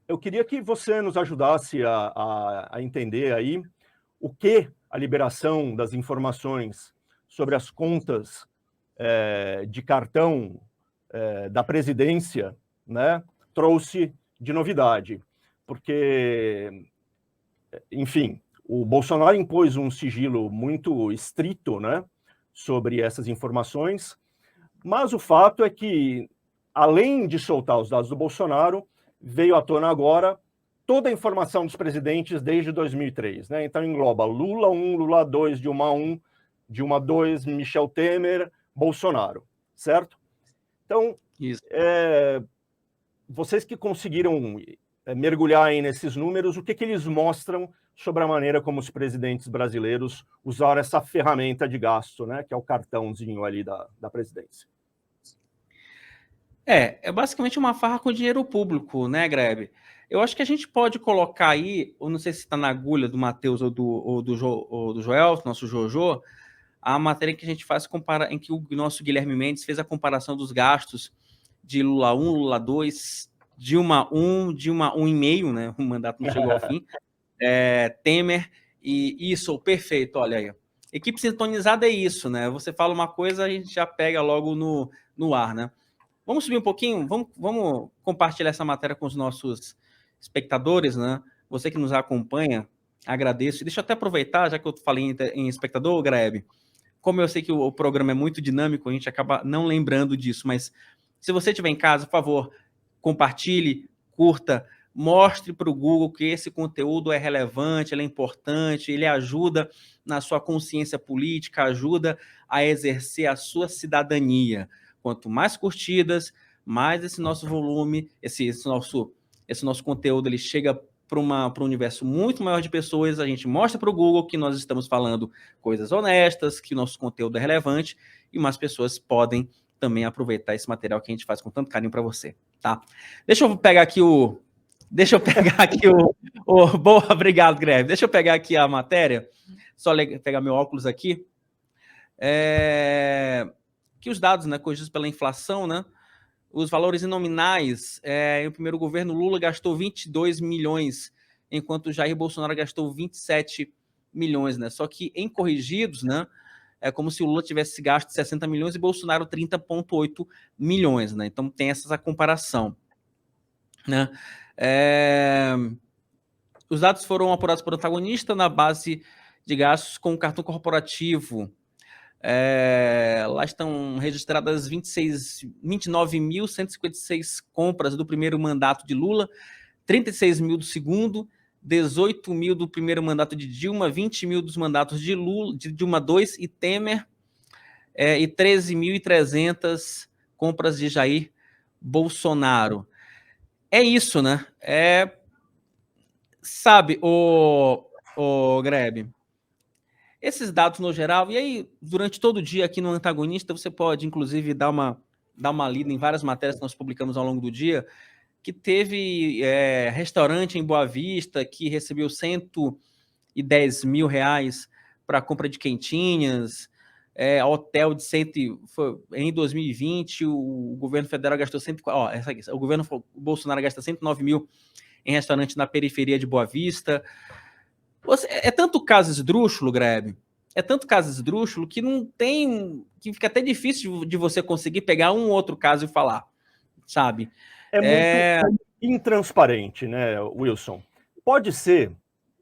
eu queria que você nos ajudasse a entender aí o que a liberação das informações sobre as contas de cartão da presidência, né, trouxe de novidade. Porque, enfim, o Bolsonaro impôs um sigilo muito estrito, né, sobre essas informações, mas o fato é que, além de soltar os dados do Bolsonaro, veio à tona agora toda a informação dos presidentes desde 2003, né? Então engloba Lula 1, Lula 2, Dilma 1, Dilma 2, Michel Temer, Bolsonaro, certo? Então, vocês que conseguiram mergulhar aí nesses números, o que eles mostram sobre a maneira como os presidentes brasileiros usaram essa ferramenta de gasto, né, que é o cartãozinho ali da presidência? É basicamente uma farra com dinheiro público, né, Grebe? Eu acho que a gente pode colocar aí, eu não sei se está na agulha do Matheus ou do Joel, nosso Jojo, a matéria que a gente faz em que o nosso Guilherme Mendes fez a comparação dos gastos de Lula 1, Lula 2, Dilma 1, Dilma 1,5, né? O mandato não chegou ao fim. Temer e isso, perfeito, olha aí. Equipe sintonizada é isso, né? Você fala uma coisa, a gente já pega logo no ar, né? Vamos subir um pouquinho, vamos compartilhar essa matéria com os nossos espectadores, né? Você que nos acompanha, agradeço. Deixa eu até aproveitar, já que eu falei em espectador, Graeb, como eu sei que o programa é muito dinâmico, a gente acaba não lembrando disso, mas se você estiver em casa, por favor, compartilhe, curta, mostre para o Google que esse conteúdo é relevante, ele é importante, ele ajuda na sua consciência política, ajuda a exercer a sua cidadania. Quanto mais curtidas, mais esse nosso volume, esse nosso conteúdo, ele chega para um universo muito maior de pessoas, a gente mostra para o Google que nós estamos falando coisas honestas, que o nosso conteúdo é relevante e mais pessoas podem também aproveitar esse material que a gente faz com tanto carinho para você, tá? Deixa eu pegar aqui o... Boa, obrigado, Greve. Deixa eu pegar aqui a matéria, só pegar meu óculos aqui. Que os dados, né, corrigidos pela inflação, né, os valores nominais, o primeiro governo Lula gastou 22 milhões, enquanto Jair Bolsonaro gastou 27 milhões, né? Só que em corrigidos, né, é como se o Lula tivesse gasto 60 milhões e Bolsonaro 30,8 milhões, né? Então tem essa comparação, né? Os dados foram apurados por antagonista na base de gastos com o cartão corporativo. Lá estão registradas 29.156 compras do primeiro mandato de Lula, 36 mil do segundo, 18 mil do primeiro mandato de Dilma, 20 mil dos mandatos de Lula, de Dilma 2 e Temer, e 13.300 compras de Jair Bolsonaro. É isso, né? Sabe, o Grebe, esses dados no geral, e aí, durante todo o dia aqui no Antagonista, você pode, inclusive, dar uma lida em várias matérias que nós publicamos ao longo do dia, que teve restaurante em Boa Vista que recebeu 110 mil reais para compra de quentinhas, hotel de em 2020, o governo federal gastou o Bolsonaro gasta 109 mil em restaurante na periferia de Boa Vista. É tanto caso esdrúxulo, Grebe, que não tem, que fica até difícil de você conseguir pegar um outro caso e falar, sabe? É muito intransparente, né, Wilson? Pode ser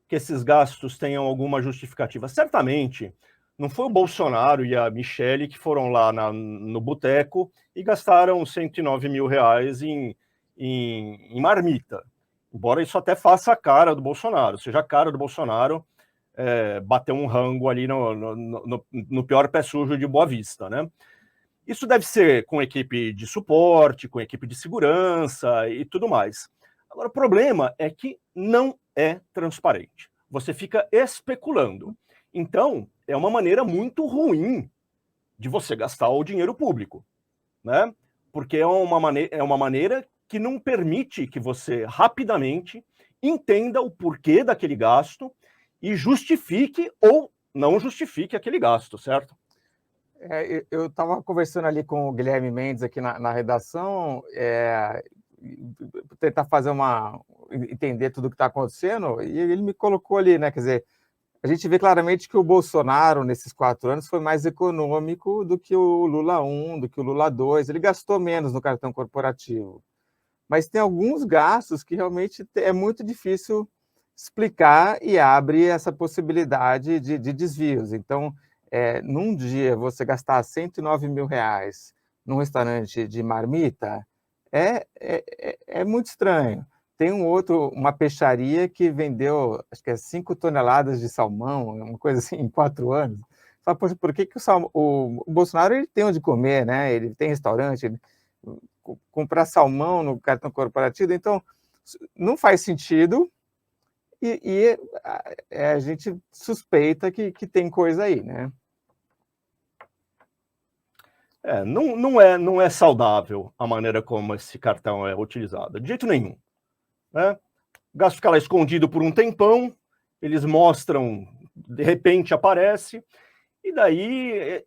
que esses gastos tenham alguma justificativa. Certamente, não foi o Bolsonaro e a Michele que foram lá no boteco e gastaram 109 mil reais em marmita. Embora isso até faça a cara do Bolsonaro, seja a cara do Bolsonaro bater um rango ali no pior pé sujo de Boa Vista, né? Isso deve ser com equipe de suporte, com equipe de segurança e tudo mais. Agora, o problema é que não é transparente. Você fica especulando. Então, é uma maneira muito ruim de você gastar o dinheiro público, né? Porque é uma maneira que não permite que você rapidamente entenda o porquê daquele gasto e justifique ou não justifique aquele gasto, certo? Eu estava conversando ali com o Guilherme Mendes aqui na redação, tentar fazer entender tudo o que está acontecendo, e ele me colocou ali, né? Quer dizer, a gente vê claramente que o Bolsonaro, nesses 4 anos, foi mais econômico do que o Lula 1, do que o Lula 2. Ele gastou menos no cartão corporativo. Mas tem alguns gastos que realmente é muito difícil explicar e abre essa possibilidade de desvios. Então, num dia, você gastar R$109 mil num restaurante de marmita é muito estranho. Tem uma peixaria que vendeu, acho que 5 toneladas de salmão, uma coisa assim, em 4 anos. Fala, poxa, por que o Bolsonaro ele tem onde comer, né? Ele tem restaurante, comprar salmão no cartão corporativo, então não faz sentido e a gente suspeita que tem coisa aí, né? Não é saudável a maneira como esse cartão é utilizado, de jeito nenhum. Né? O gasto fica lá escondido por um tempão, eles mostram, de repente aparece, e daí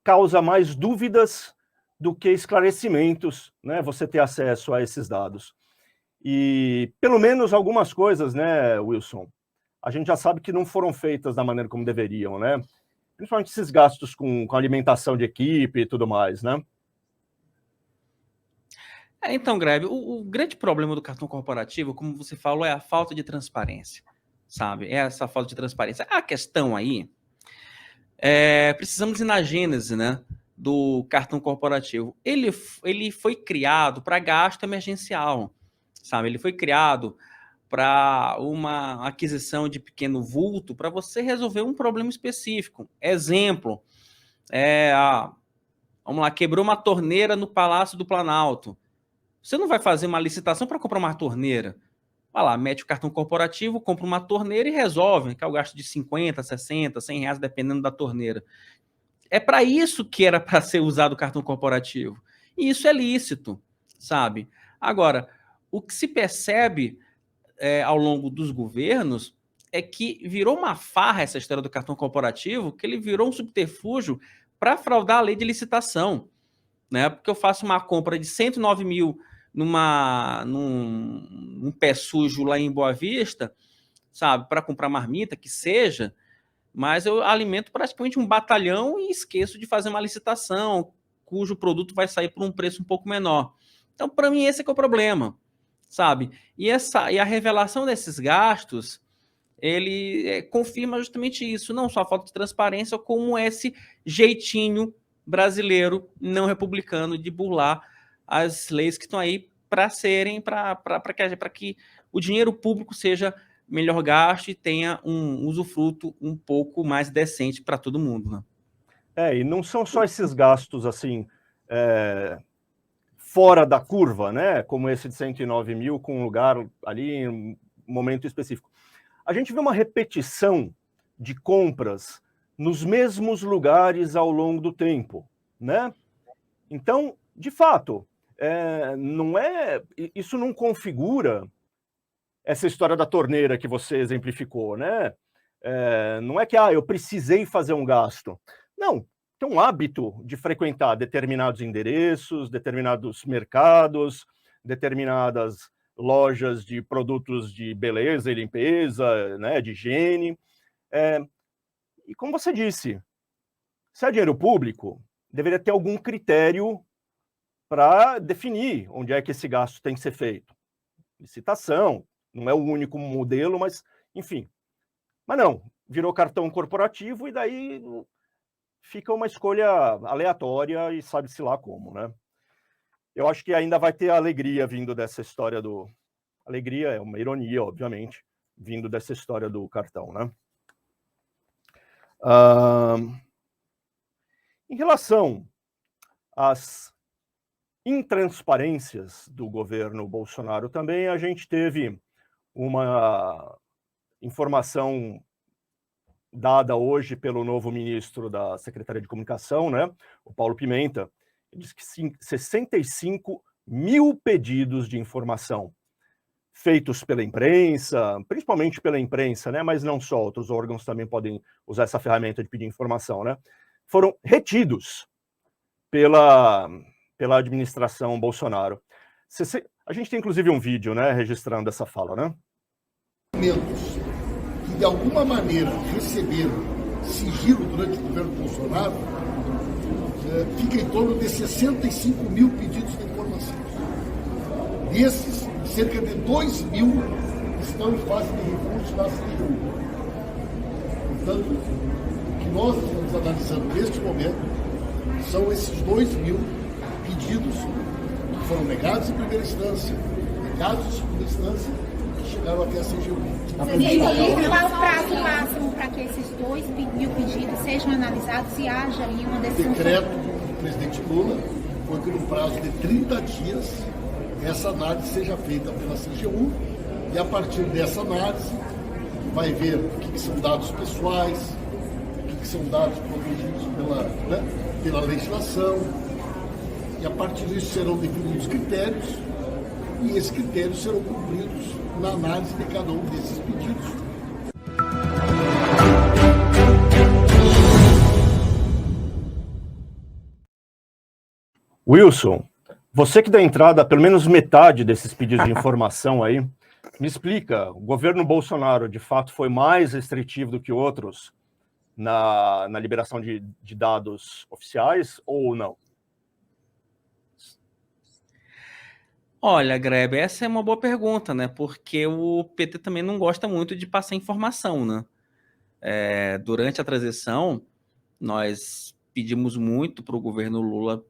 causa mais dúvidas do que esclarecimentos, né? Você ter acesso a esses dados. E pelo menos algumas coisas, né, Wilson, a gente já sabe que não foram feitas da maneira como deveriam, né? Principalmente esses gastos com alimentação de equipe e tudo mais, né? Então, Grebe, o grande problema do cartão corporativo, como você falou, é a falta de transparência, sabe? É essa falta de transparência. A questão aí precisamos ir na gênese, né, do cartão corporativo. Ele foi criado para gasto emergencial, sabe? Ele foi criado para uma aquisição de pequeno vulto, para você resolver um problema específico. Exemplo, vamos lá, quebrou uma torneira no Palácio do Planalto. Você não vai fazer uma licitação para comprar uma torneira. Vai lá, mete o cartão corporativo, compra uma torneira e resolve, que é o gasto de 50, 60, 100 reais, dependendo da torneira. É para isso que era para ser usado o cartão corporativo. E isso é lícito, sabe? Agora, o que se percebe ao longo dos governos é que virou uma farra essa história do cartão corporativo, que ele virou um subterfúgio para fraudar a lei de licitação. Né? Porque eu faço uma compra de 109 mil num pé sujo lá em Boa Vista, sabe, para comprar marmita, que seja, mas eu alimento praticamente um batalhão e esqueço de fazer uma licitação, cujo produto vai sair por um preço um pouco menor. Então, para mim, esse é que é o problema, sabe? E a revelação desses gastos, ele confirma justamente isso, não só a falta de transparência, como esse jeitinho brasileiro não republicano de burlar as leis que estão aí para que o dinheiro público seja melhor gasto e tenha um usufruto um pouco mais decente para todo mundo, né? E não são só esses gastos assim fora da curva, né? Como esse de 109 mil com um lugar ali em um momento específico. A gente vê uma repetição de compras nos mesmos lugares ao longo do tempo, né? Então, de fato, isso não configura essa história da torneira que você exemplificou, né? Não é que eu precisei fazer um gasto. Não, tem um hábito de frequentar determinados endereços, determinados mercados, determinadas lojas de produtos de beleza e limpeza, né, de higiene. E como você disse, se é dinheiro público, deveria ter algum critério para definir onde é que esse gasto tem que ser feito. Licitação, não é o único modelo, mas, enfim. Mas não, virou cartão corporativo e daí fica uma escolha aleatória e sabe-se lá como, né? Eu acho que ainda vai ter alegria vindo dessa história do... Alegria é uma ironia, obviamente, vindo dessa história do cartão, né? Em relação às intransparências do governo Bolsonaro também, a gente teve uma informação dada hoje pelo novo ministro da Secretaria de Comunicação, né, o Paulo Pimenta. Ele disse que 65 mil pedidos de informação feitos pela imprensa, principalmente pela imprensa, né, mas não só, outros órgãos também podem usar essa ferramenta de pedir informação, né, foram retidos pela administração Bolsonaro. A gente tem, inclusive, um vídeo, né, registrando essa fala, né? Que, de alguma maneira, receberam sigilo durante o governo Bolsonaro, fica em torno de 65 mil pedidos de informação. Desses, cerca de 2 mil estão em fase de recurso na CGU. Portanto, o que nós estamos analisando neste momento são esses 2 mil pedidos que foram negados em primeira instância, negados em segunda instância, que chegaram até a CGU. Qual o prazo máximo para que esses 2 mil pedidos sejam analisados e haja ali uma decisão? O decreto do presidente Lula foi que no prazo de 30 dias essa análise seja feita pela CGU e a partir dessa análise vai ver o que são dados pessoais, o que são dados protegidos pela legislação, e a partir disso serão definidos critérios, e esses critérios serão cumpridos na análise de cada um desses pedidos. Wilson, você que dá entrada a pelo menos metade desses pedidos de informação aí, me explica, o governo Bolsonaro de fato foi mais restritivo do que outros na liberação de dados oficiais ou não? Olha, Grebe, essa é uma boa pergunta, né? Porque o PT também não gosta muito de passar informação, né? Durante a transição, nós pedimos muito para o governo Lula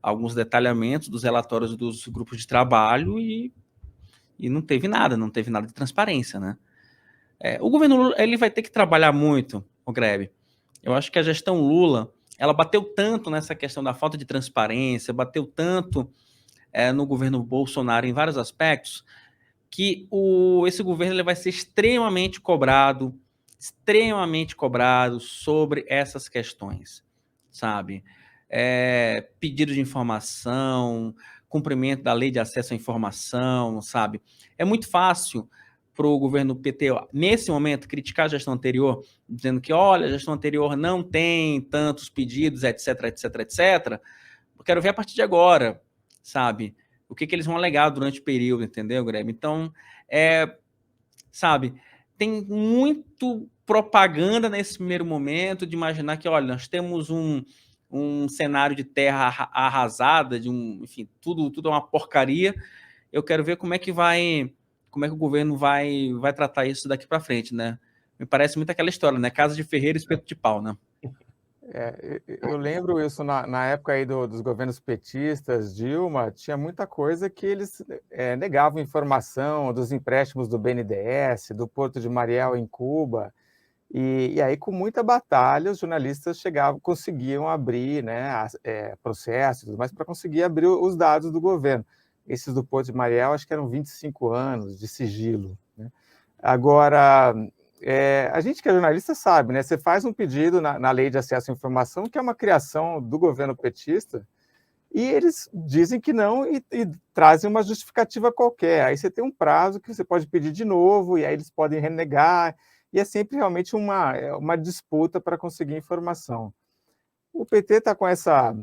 alguns detalhamentos dos relatórios dos grupos de trabalho e não teve nada de transparência, né? O governo Lula, ele vai ter que trabalhar muito, o Grebe. Eu acho que a gestão Lula, ela bateu tanto nessa questão da falta de transparência, bateu tanto no governo Bolsonaro em vários aspectos, que esse governo ele vai ser extremamente cobrado sobre essas questões, sabe? Pedido de informação, cumprimento da lei de acesso à informação, sabe? É muito fácil para o governo PT, nesse momento, criticar a gestão anterior, dizendo que, olha, a gestão anterior não tem tantos pedidos, etc, etc, etc. Eu quero ver a partir de agora, sabe? O que eles vão alegar durante o período, entendeu, Grêmio? Então, sabe, tem muito propaganda nesse primeiro momento de imaginar que, olha, nós temos um cenário de terra arrasada, enfim, tudo é uma porcaria. Eu quero ver como é que o governo vai tratar isso daqui para frente, né? Me parece muito aquela história, né? Casa de ferreiro, espeto de pau, né? Eu lembro isso na época aí dos governos petistas, Dilma, tinha muita coisa que eles negavam informação dos empréstimos do BNDES, do Porto de Mariel em Cuba, e aí com muita batalha os jornalistas conseguiam abrir, né, processos, mas para conseguir abrir os dados do governo. Esses do Porto de Mariel acho que eram 25 anos de sigilo, né? Agora, a gente que é jornalista sabe, né? Você faz um pedido na Lei de Acesso à Informação, que é uma criação do governo petista, e eles dizem que não e trazem uma justificativa qualquer. Aí você tem um prazo que você pode pedir de novo, e aí eles podem renegar, e é sempre realmente uma disputa para conseguir informação. O PT está com essa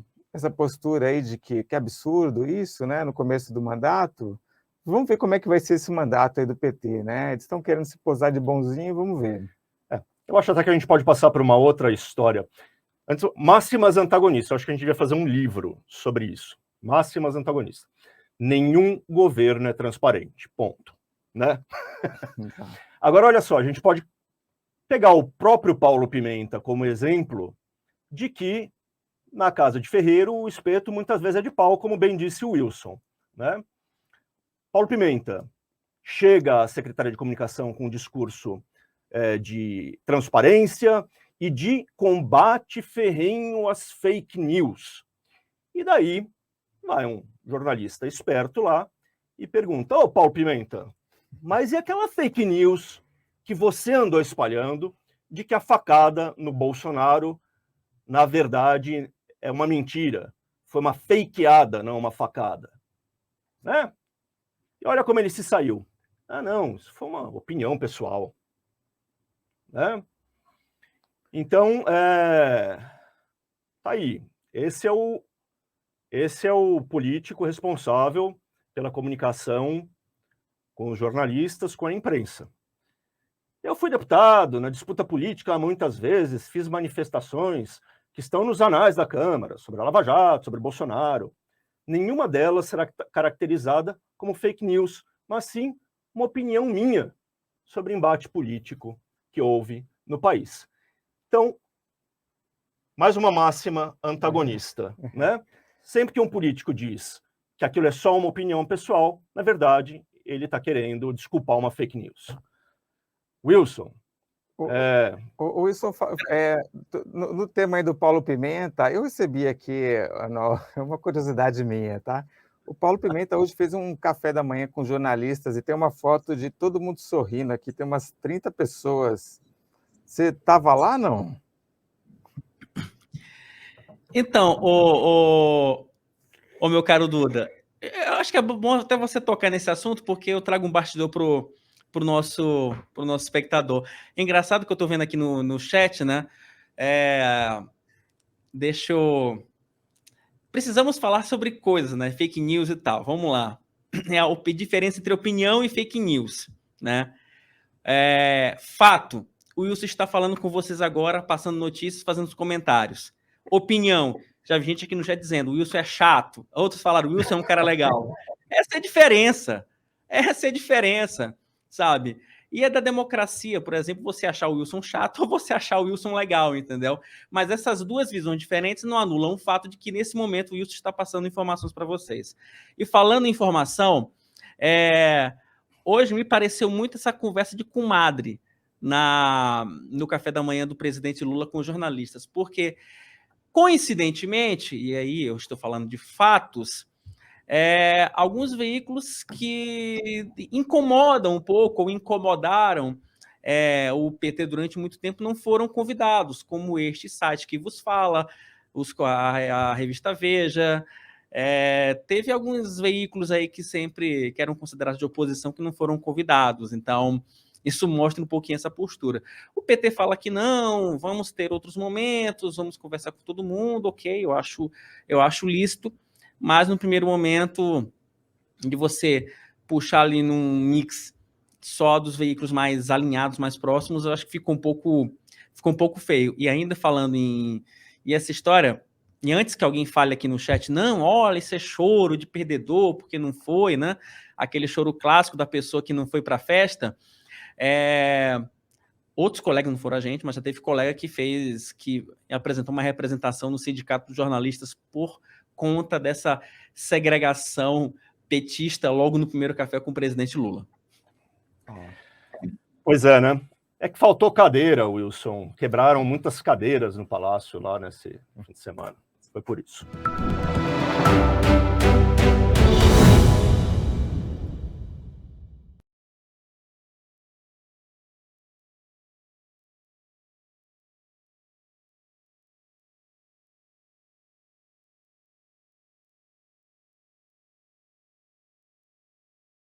postura aí de que absurdo isso, né? No começo do mandato. Vamos ver como é que vai ser esse mandato aí do PT, né? Eles estão querendo se posar de bonzinho, vamos ver. Eu acho até que a gente pode passar por uma outra história. Antes, máximas antagonistas. Eu acho que a gente devia fazer um livro sobre isso. Máximas antagonistas. Nenhum governo é transparente. Ponto. Né? Agora, olha só, a gente pode pegar o próprio Paulo Pimenta como exemplo de que na casa de ferreiro o espeto muitas vezes é de pau, como bem disse o Wilson, né? Paulo Pimenta chega à Secretaria de Comunicação com um discurso de transparência e de combate ferrenho às fake news. E daí vai um jornalista esperto lá e pergunta: ô Paulo Pimenta, mas e aquela fake news que você andou espalhando de que a facada no Bolsonaro, na verdade, é uma mentira, foi uma fakeada, não uma facada, né? E olha como ele se saiu. Ah, não, isso foi uma opinião pessoal, né? Então, tá aí. Esse é o Esse é o político responsável pela comunicação com os jornalistas, com a imprensa. Eu fui deputado, na disputa política, muitas vezes fiz manifestações que estão nos anais da Câmara, sobre a Lava Jato, sobre Bolsonaro. Nenhuma delas será caracterizada como fake news, mas sim uma opinião minha sobre o embate político que houve no país. Então, mais uma máxima antagonista, né? Sempre que um político diz que aquilo é só uma opinião pessoal, na verdade, ele está querendo desculpar uma fake news. Wilson. Wilson, no tema aí do Paulo Pimenta, eu recebi aqui uma curiosidade minha, tá? O Paulo Pimenta hoje fez um café da manhã com jornalistas e tem uma foto de todo mundo sorrindo aqui, tem umas 30 pessoas. Você estava lá, não? Então, o meu caro Duda, eu acho que é bom até você tocar nesse assunto, porque eu trago um bastidor pro nosso espectador. É engraçado que eu estou vendo aqui no chat, né? Precisamos falar sobre coisas, né? Fake news e tal. Vamos lá. É a diferença entre opinião e fake news, né? Fato. O Wilson está falando com vocês agora, passando notícias, fazendo os comentários. Opinião. Já vi gente aqui no chat dizendo, o Wilson é chato. Outros falaram, o Wilson é um cara legal. Essa é a diferença. Essa é a diferença, sabe? E é da democracia, por exemplo, você achar o Wilson chato ou você achar o Wilson legal, entendeu? Mas essas duas visões diferentes não anulam o fato de que, nesse momento, o Wilson está passando informações para vocês. E falando em informação, hoje me pareceu muito essa conversa de comadre no café da manhã do presidente Lula com os jornalistas, porque, coincidentemente, e aí eu estou falando de fatos, alguns veículos que incomodam um pouco ou incomodaram o PT durante muito tempo não foram convidados, como este site que vos fala, a revista Veja. Teve alguns veículos aí que eram considerados de oposição que não foram convidados, então isso mostra um pouquinho essa postura. O PT fala que não, vamos ter outros momentos, vamos conversar com todo mundo, ok, eu acho lícito, mas no primeiro momento de você puxar ali num mix só dos veículos mais alinhados, mais próximos, eu acho que ficou um pouco feio. E ainda falando e essa história, e antes que alguém fale aqui no chat, não, olha, isso é choro de perdedor, porque não foi, né? Aquele choro clássico da pessoa que não foi para a festa. Outros colegas, não foram a gente, mas já teve colega que apresentou uma representação no Sindicato dos Jornalistas por conta dessa segregação petista logo no primeiro café com o presidente Lula. Pois é, né? É que faltou cadeira, Wilson. Quebraram muitas cadeiras no Palácio lá nesse fim de semana. Foi por isso.